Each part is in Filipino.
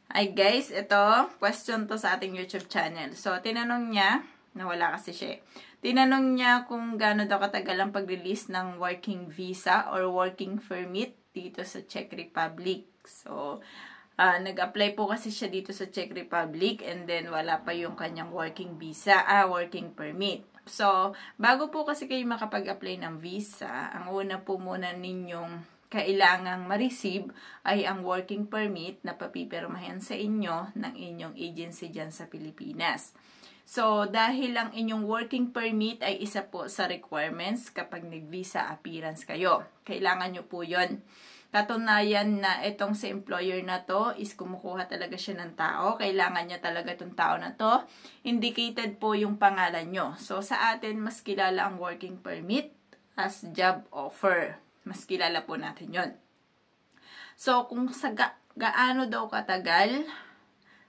Ay guys, ito, question to sa ating YouTube channel. So, tinanong niya, nawala kasi siya. Tinanong niya kung gaano daw katagal ang pag-release ng working visa or working permit dito sa Czech Republic. So, nag-apply po kasi siya dito sa Czech Republic and then wala pa yung kanyang working visa, working permit. So, bago po kasi kayo makapag-apply ng visa, ang una po muna ninyong kailangang ma-receive ay ang working permit na papipirmahan sa inyo ng inyong agency dyan sa Pilipinas. So, dahil ang inyong working permit ay isa po sa requirements kapag nag-visa appearance kayo. Kailangan nyo po yun. Katunayan na itong sa employer na to is kumukuha talaga siya ng tao. Kailangan niya talaga itong tao na to. Indicated po yung pangalan nyo. So, sa atin, mas kilala ang working permit as job offer. Mas kilala po natin yon. So, kung sa gaano daw katagal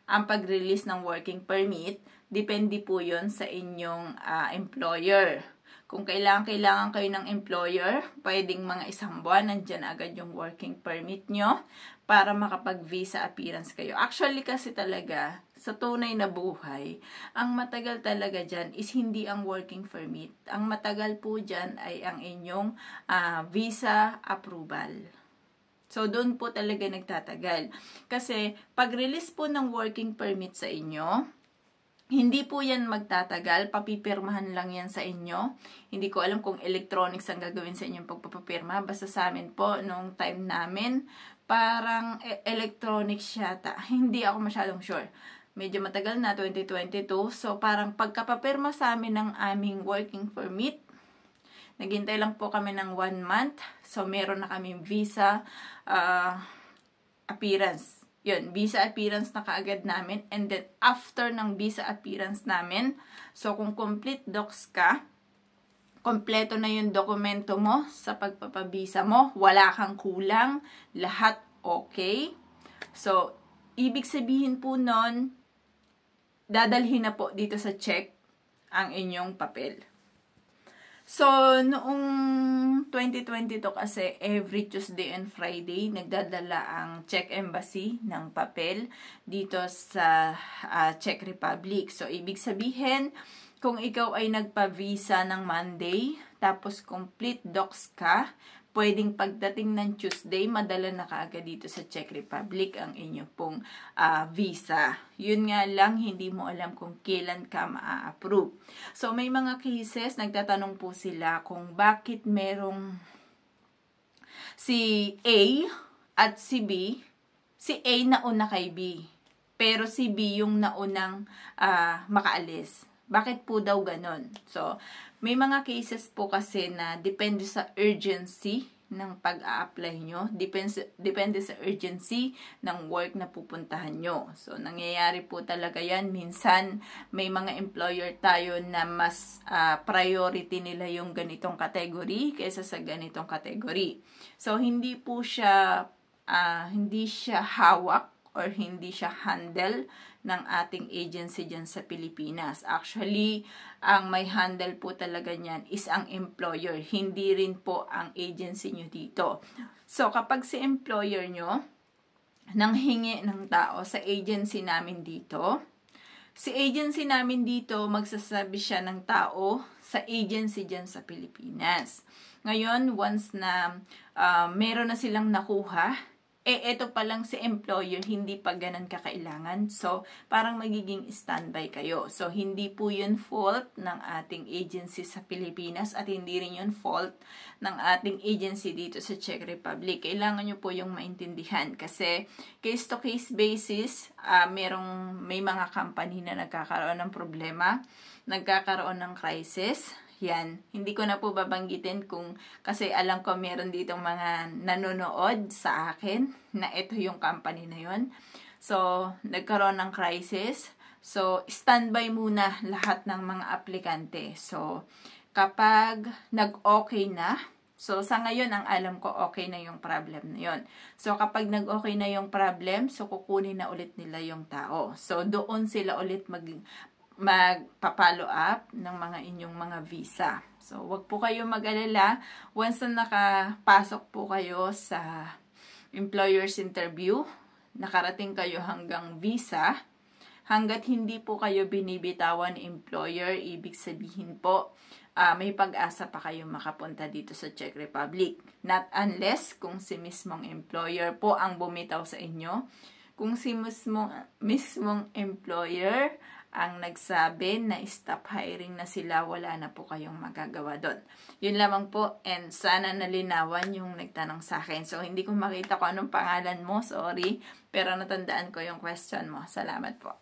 ang pag-release ng working permit, depende po yon sa inyong employer. Kung kailangan kayo ng employer, pwedeng mga 1 buwan, nandyan agad yung working permit nyo para makapag-visa appearance kayo. Actually kasi talaga, sa tunay na buhay, ang matagal talaga dyan is hindi ang working permit. Ang matagal po dyan ay ang inyong visa approval. So, doon po talaga nagtatagal. Kasi, pag-release po ng working permit sa inyo, hindi po yan magtatagal, papipirmahan lang yan sa inyo. Hindi ko alam kung electronics ang gagawin sa inyong pagpapapirma. Basta sa amin po, nung time namin, parang electronics yata. Hindi ako masyadong sure. Medyo matagal na, 2022. So, parang pagkapapirma sa amin ng aming working permit, naghintay lang po kami ng 1 month. So, meron na kami visa appearance. Yun, visa appearance na kaagad namin. And then, after ng visa appearance namin, so kung complete docs ka, kompleto na yung dokumento mo sa pagpapabisa mo, wala kang kulang, lahat okay. So, ibig sabihin po nun, dadalhin na po dito sa Czech ang inyong papel. So, noong 2022 kasi, every Tuesday and Friday, nagdadala ang Czech Embassy ng papel dito sa Czech Republic. So, ibig sabihin, kung ikaw ay nagpa-visa ng Monday, tapos complete docs ka, pwedeng pagdating ng Tuesday, madala na kaagad dito sa Czech Republic ang inyo pong visa. Yun nga lang, hindi mo alam kung kailan ka ma-approve. So, may mga cases, nagtatanong po sila kung bakit merong si A at si B, si A nauna kay B, pero si B yung naunang makaalis. Bakit po daw ganon? So, may mga cases po kasi na depende sa urgency ng pag-a-apply nyo. Depende sa urgency ng work na pupuntahan nyo. So, nangyayari po talaga yan. Minsan, may mga employer tayo na mas priority nila yung ganitong category kaysa sa ganitong category. So, hindi siya hawak or hindi siya handle ng ating agency dyan sa Pilipinas. Actually, ang may handle po talaga niyan is ang employer, hindi rin po ang agency nyo dito. So, kapag si employer nyo nanghingi ng tao sa agency namin dito, si agency namin dito, magsasabi siya ng tao sa agency dyan sa Pilipinas. Ngayon, once na meron na silang nakuha, eto pa lang si employer, hindi pa ganun kakailangan. So, parang magiging standby kayo. So, hindi po yun fault ng ating agency sa Pilipinas at hindi rin yun fault ng ating agency dito sa Czech Republic. Kailangan nyo po yung maintindihan kasi case-to-case basis, may mga company na nagkakaroon ng problema, nagkakaroon ng crisis. Yan. Hindi ko na po babanggitin kasi alam ko meron ditong mga nanonood sa akin na ito yung company na yun. So, nagkaroon ng crisis. So, standby muna lahat ng mga aplikante. So, kapag nag-okay na, so sa ngayon ang alam ko okay na yung problem na yun. So, kapag nag-okay na yung problem, so kukunin na ulit nila yung tao. So, doon sila ulit magpa-follow up ng mga inyong mga visa. So, wag po kayo mag-alala. Once na nakapasok po kayo sa employer's interview, nakarating kayo hanggang visa, hanggat hindi po kayo binibitawan ni employer, ibig sabihin po, may pag-asa pa kayo makapunta dito sa Czech Republic. Not unless kung si mismong employer po ang bumitaw sa inyo. Kung si mismong employer ang nagsabi na stop hiring na sila, wala na po kayong magagawa doon. Yun lamang po, and sana nalinawan yung nagtanong sa akin. So, hindi ko makita kung anong pangalan mo, sorry, pero natandaan ko yung question mo. Salamat po.